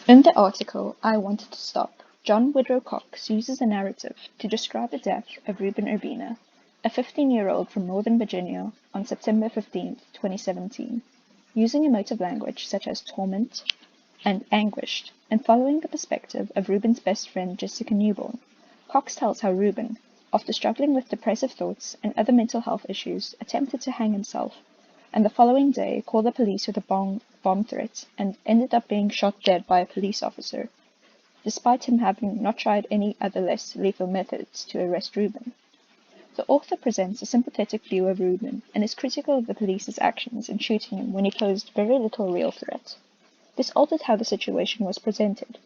In the article I Wanted to Stop, John Woodrow Cox uses a narrative to describe the death of Ruben Urbina, a 15-year-old from Northern Virginia, on September 15, 2017, using emotive language such as torment and anguished, and following the perspective of Ruben's best friend Jessica Newborn. Cox tells how Ruben, after struggling with depressive thoughts and other mental health issues, attempted to hang himself, and the following day called the police with a bomb threat and ended up being shot dead by a police officer, despite him having not tried any other less lethal methods to arrest Ruben. The author presents a sympathetic view of Ruben and is critical of the police's actions in shooting him when he posed very little real threat. This altered how the situation was presented.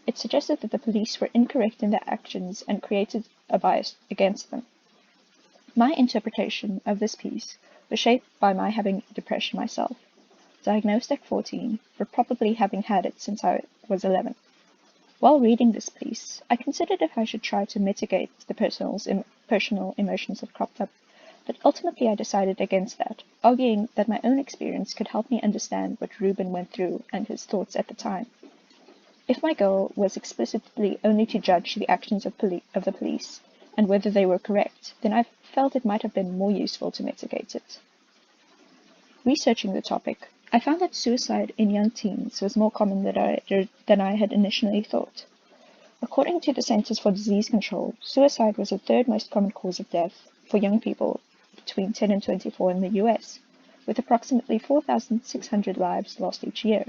It suggested that the police were incorrect in their actions and created a bias against them. My interpretation of this piece was shaped by my having depression myself, diagnosed at 14, but probably having had it since I was 11. While reading this piece, I considered if I should try to mitigate the personal emotions that cropped up, but ultimately I decided against that, arguing that my own experience could help me understand what Ruben went through and his thoughts at the time. If my goal was explicitly only to judge the actions of the police and whether they were correct, then I felt it might have been more useful to mitigate it. Researching the topic, I found that suicide in young teens was more common than I had initially thought. According to the Centers for Disease Control, suicide was the third most common cause of death for young people between 10 and 24 in the US, with approximately 4,600 lives lost each year.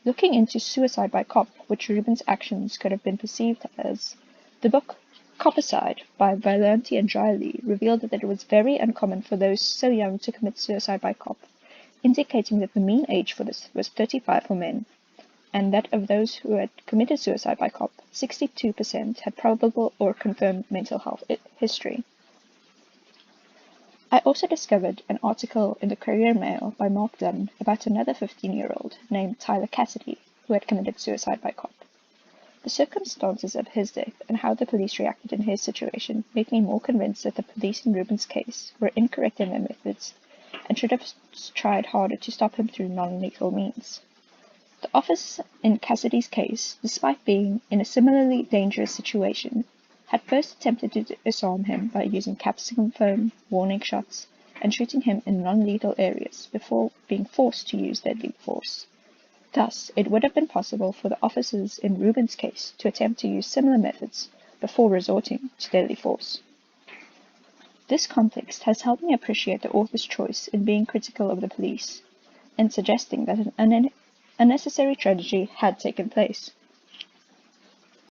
Looking into suicide by cop, which Ruben's actions could have been perceived as, the book Copicide by Violanti and Drylie revealed that it was very uncommon for those so young to commit suicide by cop, indicating that the mean age for this was 35 for men, and that of those who had committed suicide by cop, 62% had probable or confirmed mental health history. I also discovered an article in the Courier Mail by Mark Dunn about another 15-year-old named Tyler Cassidy who had committed suicide by cop. The circumstances of his death and how the police reacted in his situation made me more convinced that the police in Ruben's case were incorrect in their methods and should have tried harder to stop him through non-lethal means. The officers in Cassidy's case, despite being in a similarly dangerous situation, had first attempted to disarm him by using capsicum foam, warning shots, and shooting him in non-lethal areas before being forced to use deadly force. Thus, it would have been possible for the officers in Ruben's case to attempt to use similar methods before resorting to deadly force. This context has helped me appreciate the author's choice in being critical of the police and suggesting that an unnecessary tragedy had taken place.